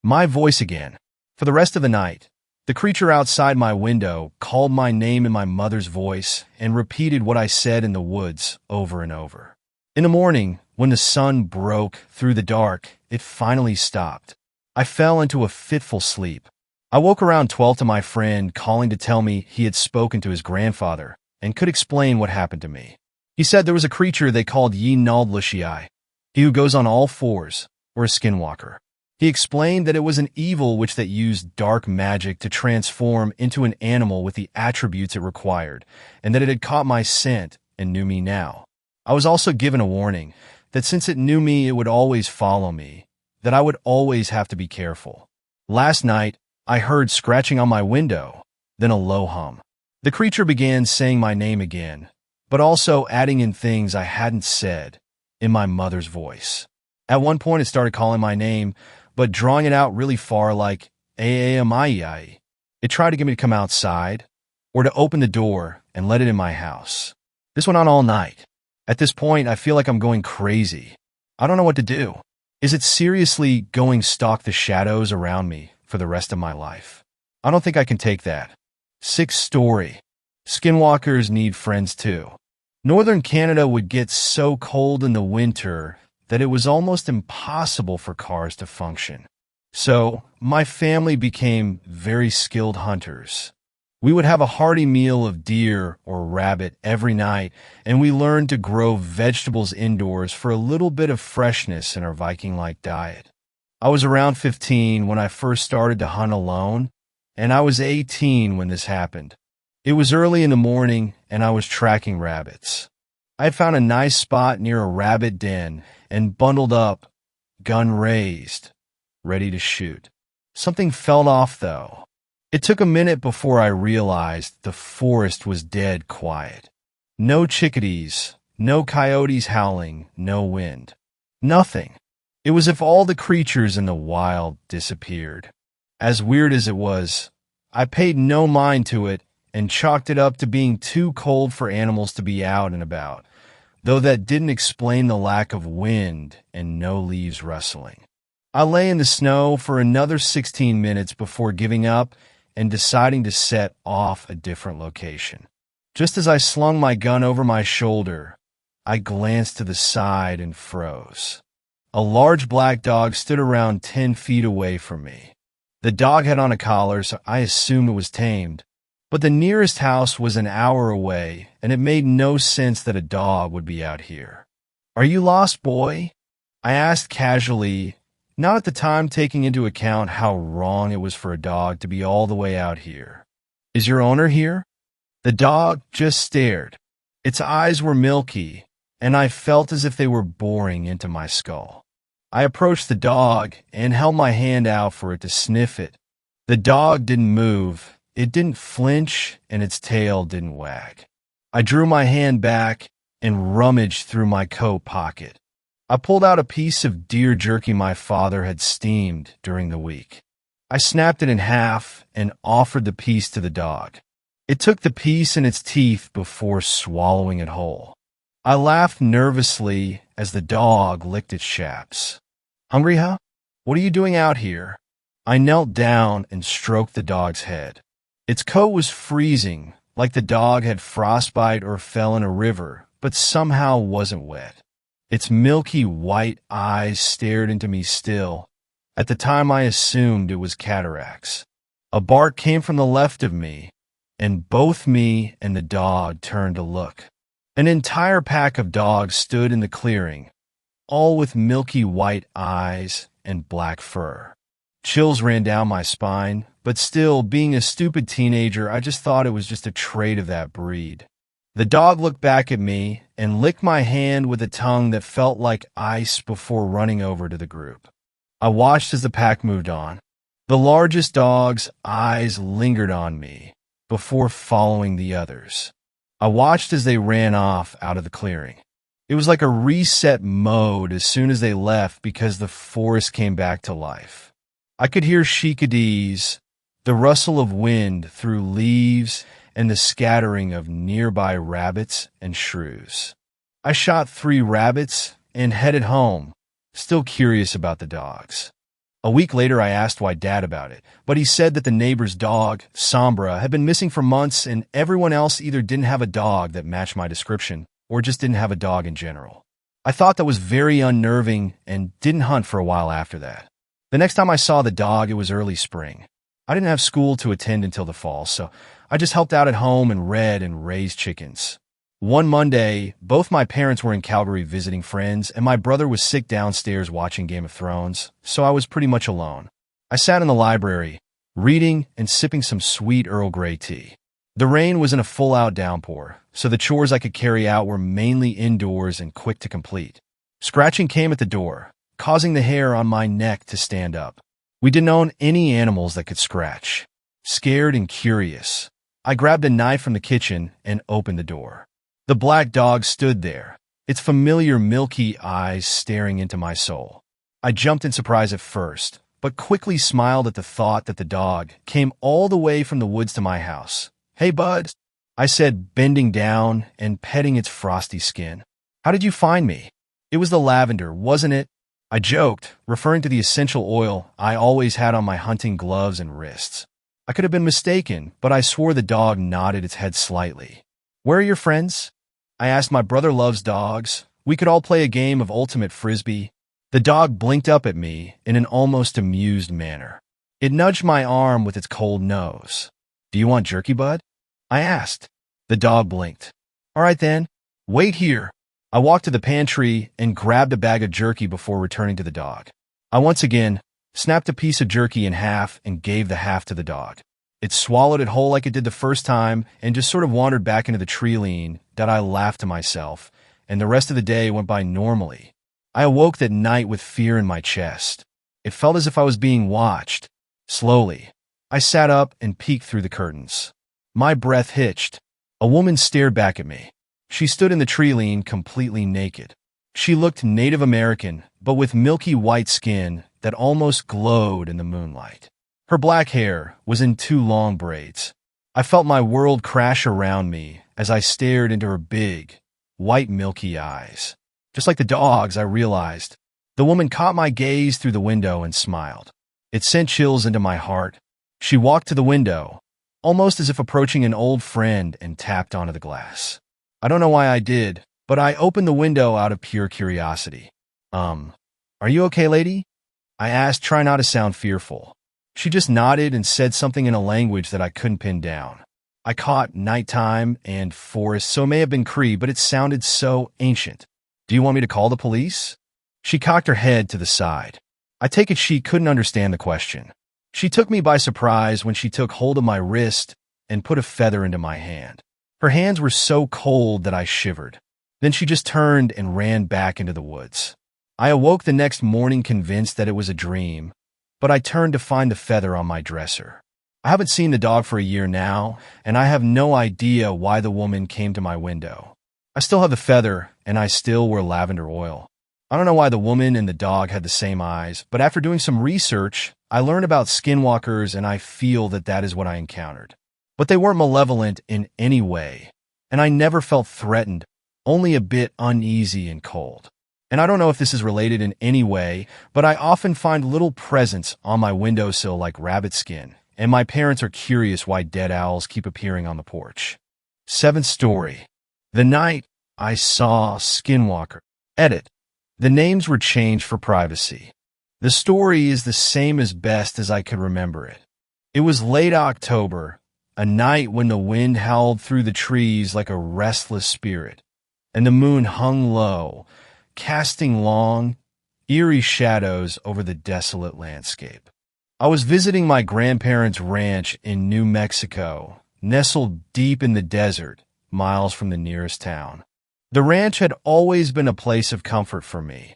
My voice again. For the rest of the night, the creature outside my window called my name in my mother's voice and repeated what I said in the woods over and over. In the morning, when the sun broke through the dark, it finally stopped. I fell into a fitful sleep. I woke around 12 to my friend calling to tell me he had spoken to his grandfather and could explain what happened to me. He said there was a creature they called Yi Naldlishii, he who goes on all fours, or a skinwalker. He explained that it was an evil witch that used dark magic to transform into an animal with the attributes it required, and that it had caught my scent and knew me now. I was also given a warning that since it knew me, it would always follow me, that I would always have to be careful. Last night, I heard scratching on my window, then a low hum. The creature began saying my name again, but also adding in things I hadn't said in my mother's voice. At one point, it started calling my name, but drawing it out really far like Aamai. It tried to get me to come outside or to open the door and let it in my house. This went on all night. At this point, I feel like I'm going crazy. I don't know what to do. Is it seriously going stalk the shadows around me for the rest of my life? I don't think I can take that. 6th story. Skinwalkers need friends too. Northern Canada would get so cold in the winter that it was almost impossible for cars to function. So, my family became very skilled hunters. We would have a hearty meal of deer or rabbit every night, and we learned to grow vegetables indoors for a little bit of freshness in our Viking-like diet. I was around 15 when I first started to hunt alone, and I was 18 when this happened. It was early in the morning, and I was tracking rabbits. I had found a nice spot near a rabbit den and bundled up, gun raised, ready to shoot. Something fell off, though. It took a minute before I realized the forest was dead quiet. No chickadees, no coyotes howling, no wind. Nothing. It was as if all the creatures in the wild disappeared. As weird as it was, I paid no mind to it and chalked it up to being too cold for animals to be out and about, though that didn't explain the lack of wind and no leaves rustling. I lay in the snow for another 16 minutes before giving up and deciding to set off a different location. Just as I slung my gun over my shoulder, I glanced to the side and froze. A large black dog stood around 10 feet away from me. The dog had on a collar, so I assumed it was tamed, but the nearest house was an hour away, and it made no sense that a dog would be out here. "Are you lost, boy?" I asked casually, not at the time taking into account how wrong it was for a dog to be all the way out here. "Is your owner here?" The dog just stared. Its eyes were milky, and I felt as if they were boring into my skull. I approached the dog and held my hand out for it to sniff it. The dog didn't move, it didn't flinch, and its tail didn't wag. I drew my hand back and rummaged through my coat pocket. I pulled out a piece of deer jerky my father had steamed during the week. I snapped it in half and offered the piece to the dog. It took the piece in its teeth before swallowing it whole. I laughed nervously as the dog licked its chaps. "Hungry, huh? What are you doing out here?" I knelt down and stroked the dog's head. Its coat was freezing, like the dog had frostbite or fell in a river, but somehow wasn't wet. Its milky white eyes stared into me still. At the time I assumed it was cataracts. A bark came from the left of me, and both me and the dog turned to look. An entire pack of dogs stood in the clearing, all with milky white eyes and black fur. Chills ran down my spine, but still, being a stupid teenager, I just thought it was just a trait of that breed. The dog looked back at me and licked my hand with a tongue that felt like ice before running over to the group. I watched as the pack moved on. The largest dog's eyes lingered on me before following the others. I watched as they ran off out of the clearing. It was like a reset mode as soon as they left because the forest came back to life. I could hear chickadees, the rustle of wind through leaves, and the scattering of nearby rabbits and shrews. I shot 3 rabbits and headed home, still curious about the dogs. A week later, I asked Dad about it, but he said that the neighbor's dog, Sombra, had been missing for months and everyone else either didn't have a dog that matched my description or just didn't have a dog in general. I thought that was very unnerving and didn't hunt for a while after that. The next time I saw the dog, it was early spring. I didn't have school to attend until the fall, so I just helped out at home and read and raised chickens. One Monday, both my parents were in Calgary visiting friends, and my brother was sick downstairs watching Game of Thrones, so I was pretty much alone. I sat in the library, reading and sipping some sweet Earl Grey tea. The rain was in a full-out downpour, so the chores I could carry out were mainly indoors and quick to complete. Scratching came at the door, causing the hair on my neck to stand up. We didn't own any animals that could scratch. Scared and curious, I grabbed a knife from the kitchen and opened the door. The black dog stood there, its familiar milky eyes staring into my soul. I jumped in surprise at first, but quickly smiled at the thought that the dog came all the way from the woods to my house. "Hey, bud," I said, bending down and petting its frosty skin. "How did you find me?" "It was the lavender, wasn't it?" I joked, referring to the essential oil I always had on my hunting gloves and wrists. I could have been mistaken, but I swore the dog nodded its head slightly. "Where are your friends?" I asked. "My brother loves dogs. We could all play a game of ultimate frisbee." The dog blinked up at me in an almost amused manner. It nudged my arm with its cold nose. "Do you want jerky, bud?" I asked. The dog blinked. "All right then, wait here." I walked to the pantry and grabbed a bag of jerky before returning to the dog. I once again snapped a piece of jerky in half and gave the half to the dog. It swallowed it whole like it did the first time and just sort of wandered back into the tree lean that I laughed to myself, and the rest of the day went by normally. I awoke that night with fear in my chest. It felt as if I was being watched. Slowly, I sat up and peeked through the curtains. My breath hitched. A woman stared back at me. She stood in the tree lean completely naked. She looked Native American, but with milky white skin that almost glowed in the moonlight. Her black hair was in two long braids. I felt my world crash around me as I stared into her big, white milky eyes. Just like the dogs, I realized. The woman caught my gaze through the window and smiled. It sent chills into my heart. She walked to the window, almost as if approaching an old friend, and tapped onto the glass. I don't know why I did, but I opened the window out of pure curiosity. Are you okay, lady? I asked, trying not to sound fearful. She just nodded and said something in a language that I couldn't pin down. I caught nighttime and forest, so it may have been Cree, but it sounded so ancient. Do you want me to call the police? She cocked her head to the side. I take it she couldn't understand the question. She took me by surprise when she took hold of my wrist and put a feather into my hand. Her hands were so cold that I shivered. Then she just turned and ran back into the woods. I awoke the next morning convinced that it was a dream, but I turned to find the feather on my dresser. I haven't seen the dog for a year now, and I have no idea why the woman came to my window. I still have the feather, and I still wear lavender oil. I don't know why the woman and the dog had the same eyes, but after doing some research, I learned about skinwalkers, and I feel that that is what I encountered. But they weren't malevolent in any way, and I never felt threatened, only a bit uneasy and cold. And I don't know if this is related in any way, but I often find little presents on my windowsill like rabbit skin, and my parents are curious why dead owls keep appearing on the porch. 7th story. The night I saw Skinwalker. Edit. The names were changed for privacy. The story is the same as best as I could remember it. It was late October, a night when the wind howled through the trees like a restless spirit, and the moon hung low, casting long, eerie shadows over the desolate landscape. I was visiting my grandparents' ranch in New Mexico, nestled deep in the desert, miles from the nearest town. The ranch had always been a place of comfort for me,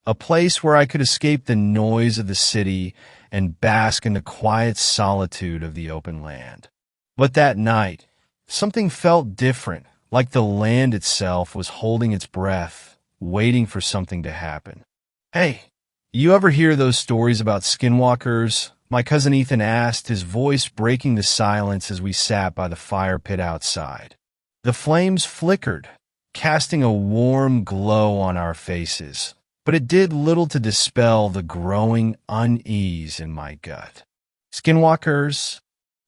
a place where I could escape the noise of the city and bask in the quiet solitude of the open land. But that night, something felt different, like the land itself was holding its breath, waiting for something to happen. Hey, you ever hear those stories about skinwalkers? My cousin Ethan asked, his voice breaking the silence as we sat by the fire pit outside. The flames flickered, casting a warm glow on our faces, but it did little to dispel the growing unease in my gut. Skinwalkers?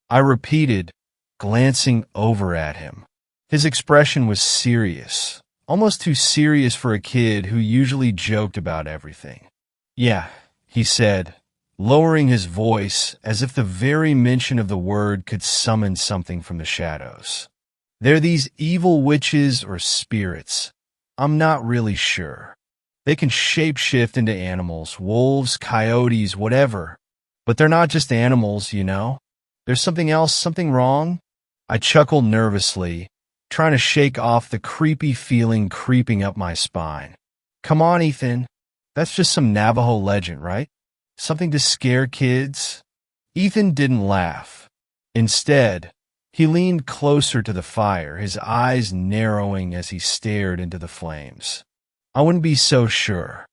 I repeated, glancing over at him. His expression was serious. Almost too serious for a kid who usually joked about everything. Yeah, he said, lowering his voice as if the very mention of the word could summon something from the shadows. They're these evil witches or spirits. I'm not really sure. They can shapeshift into animals, wolves, coyotes, whatever. But they're not just animals, you know? There's something else, something wrong? I chuckled nervously, trying to shake off the creepy feeling creeping up my spine. Come on, Ethan. That's just some Navajo legend, right? Something to scare kids? Ethan didn't laugh. Instead, he leaned closer to the fire, his eyes narrowing as he stared into the flames. I wouldn't be so sure.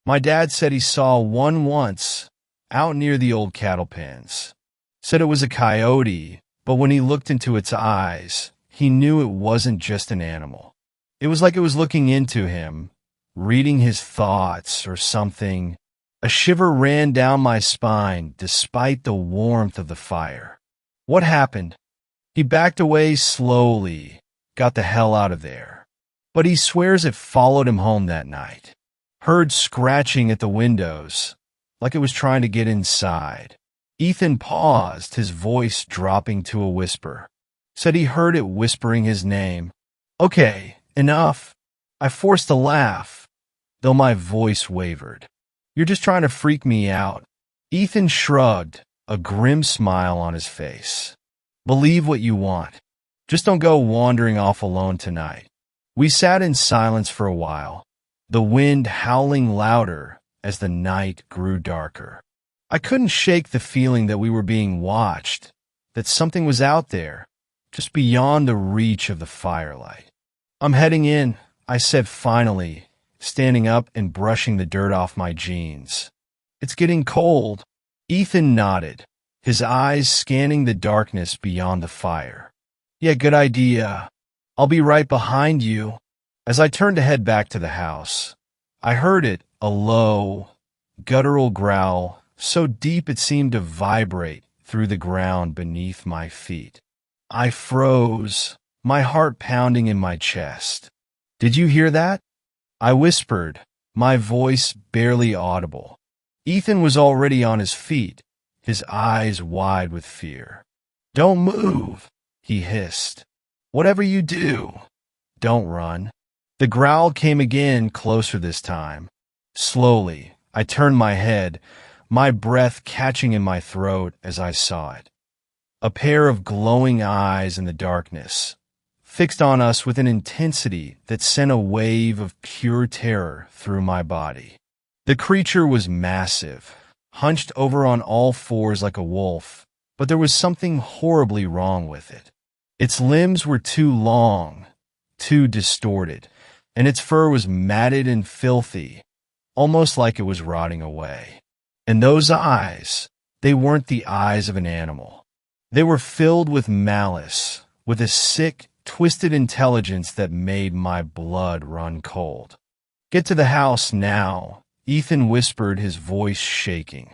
My dad said he saw one once, out near the old cattle pens. Said it was a coyote, but when he looked into its eyes, he knew it wasn't just an animal. It was like it was looking into him, reading his thoughts or something. A shiver ran down my spine despite the warmth of the fire. What happened? He backed away slowly, got the hell out of there. But he swears it followed him home that night. Heard scratching at the windows, like it was trying to get inside. Ethan paused, his voice dropping to a whisper. Said he heard it whispering his name. Okay, enough. I forced a laugh, though my voice wavered. You're just trying to freak me out. Ethan shrugged, a grim smile on his face. Believe what you want. Just don't go wandering off alone tonight. We sat in silence for a while, the wind howling louder as the night grew darker. I couldn't shake the feeling that we were being watched, that something was out there, just beyond the reach of the firelight. I'm heading in, I said finally, standing up and brushing the dirt off my jeans. It's getting cold. Ethan nodded. his eyes scanning the darkness beyond the fire. "Yeah, good idea. I'll be right behind you." As I turned to head back to the house, I heard it, a low, guttural growl, so deep it seemed to vibrate through the ground beneath my feet. I froze, my heart pounding in my chest. "Did you hear that?" I whispered, my voice barely audible. Ethan was already on his feet, his eyes wide with fear. "Don't move," he hissed. "Whatever you do, don't run." The growl came again, closer this time. Slowly, I turned my head, my breath catching in my throat as I saw it. A pair of glowing eyes in the darkness, fixed on us with an intensity that sent a wave of pure terror through my body. The creature was massive, hunched over on all fours like a wolf, but there was something horribly wrong with it. Its limbs were too long, too distorted, and its fur was matted and filthy, almost like it was rotting away. And those eyes, they weren't the eyes of an animal. They were filled with malice, with a sick, twisted intelligence that made my blood run cold. "Get to the house now," Ethan whispered, his voice shaking.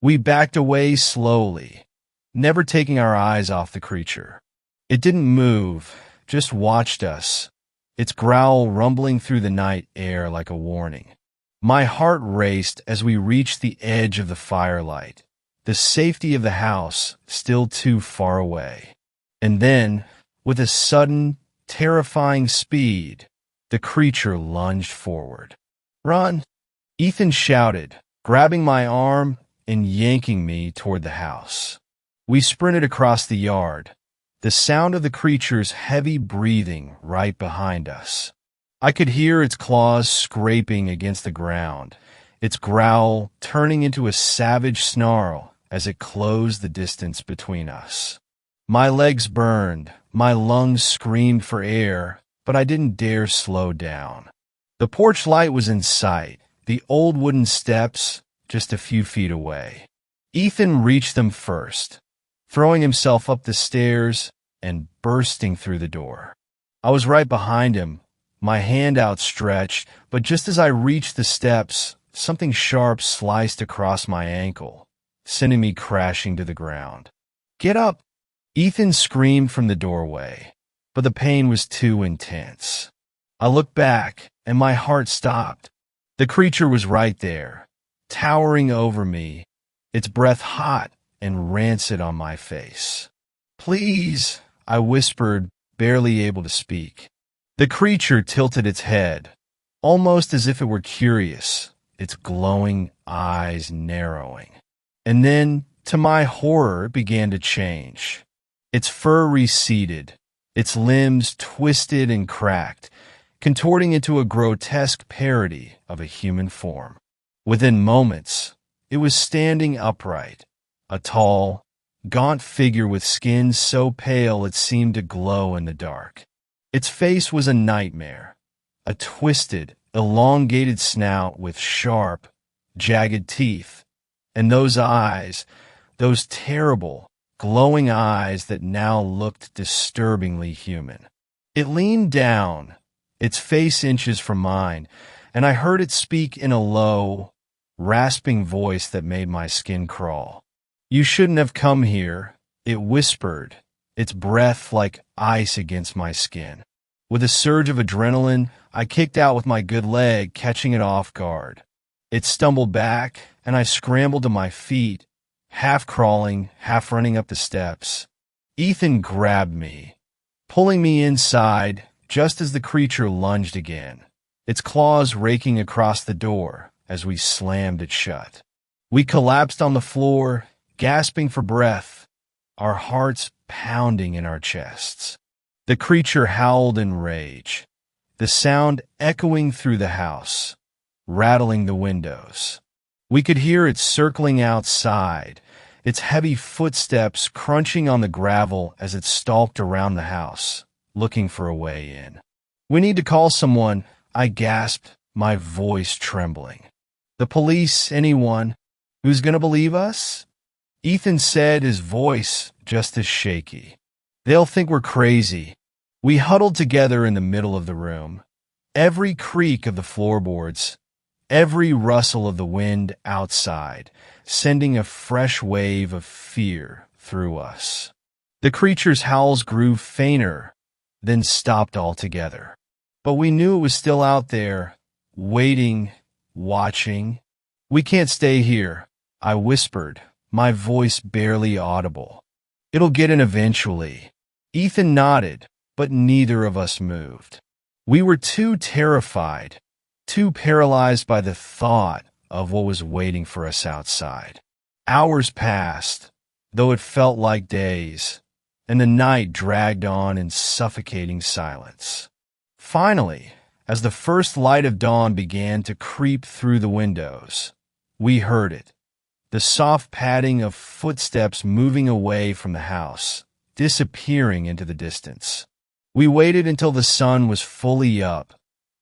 We backed away slowly, never taking our eyes off the creature. It didn't move, just watched us, its growl rumbling through the night air like a warning. My heart raced as we reached the edge of the firelight, the safety of the house still too far away. And then, with a sudden, terrifying speed, the creature lunged forward. "Run!" Ethan shouted, grabbing my arm and yanking me toward the house. We sprinted across the yard, the sound of the creature's heavy breathing right behind us. I could hear its claws scraping against the ground, its growl turning into a savage snarl as it closed the distance between us. My legs burned, my lungs screamed for air, but I didn't dare slow down. The porch light was in sight, the old wooden steps just a few feet away. Ethan reached them first, throwing himself up the stairs and bursting through the door. I was right behind him, my hand outstretched, but just as I reached the steps, something sharp sliced across my ankle, sending me crashing to the ground. "Get up!" Ethan screamed from the doorway, but the pain was too intense. I looked back, and my heart stopped. The creature was right there, towering over me, its breath hot and rancid on my face. "Please," I whispered, barely able to speak. The creature tilted its head, almost as if it were curious, its glowing eyes narrowing. And then, to my horror, it began to change. Its fur receded, its limbs twisted and cracked, contorting into a grotesque parody of a human form. Within moments, it was standing upright, a tall, gaunt figure with skin so pale it seemed to glow in the dark. Its face was a nightmare, a twisted, elongated snout with sharp, jagged teeth, and those eyes, those terrible, glowing eyes that now looked disturbingly human. It leaned down, its face inches from mine, and I heard it speak in a low, rasping voice that made my skin crawl. "You shouldn't have come here," it whispered, its breath like ice against my skin. With a surge of adrenaline, I kicked out with my good leg, catching it off guard. It stumbled back, and I scrambled to my feet, half crawling, half running up the steps. Ethan grabbed me, pulling me inside just as the creature lunged again, its claws raking across the door as we slammed it shut. We collapsed on the floor, gasping for breath, our hearts pounding in our chests. The creature howled in rage, the sound echoing through the house, rattling the windows. We could hear it circling outside, its heavy footsteps crunching on the gravel as it stalked around the house, looking for a way in. "We need to call someone," I gasped, my voice trembling. "The police, anyone. Who's gonna believe us?" Ethan said, his voice just as shaky. They'll think we're crazy. We huddled together in the middle of the room. Every creak of the floorboards, every rustle of the wind outside, sending a fresh wave of fear through us. The creature's howls grew fainter, then stopped altogether. But we knew it was still out there, waiting, watching. "We can't stay here," I whispered, my voice barely audible. "It'll get in eventually." Ethan nodded, but neither of us moved. We were too terrified, too paralyzed by the thought of what was waiting for us outside. Hours passed, though it felt like days, and the night dragged on in suffocating silence. Finally, as the first light of dawn began to creep through the windows, we heard it, the soft padding of footsteps moving away from the house, disappearing into the distance. We waited until the sun was fully up,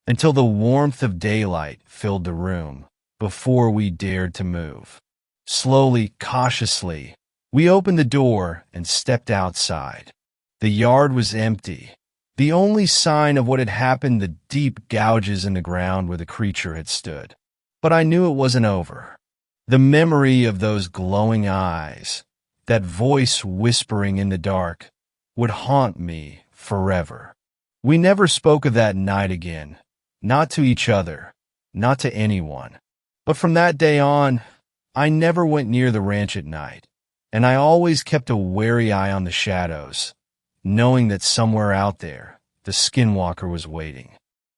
until the warmth of daylight filled the room, before we dared to move. Slowly, cautiously, we opened the door and stepped outside. The yard was empty. The only sign of what had happened, the deep gouges in the ground where the creature had stood. But I knew it wasn't over. The memory of those glowing eyes, that voice whispering in the dark, would haunt me forever. We never spoke of that night again, not to each other, not to anyone. But from that day on, I never went near the ranch at night, and I always kept a wary eye on the shadows, knowing that somewhere out there, the Skinwalker was waiting.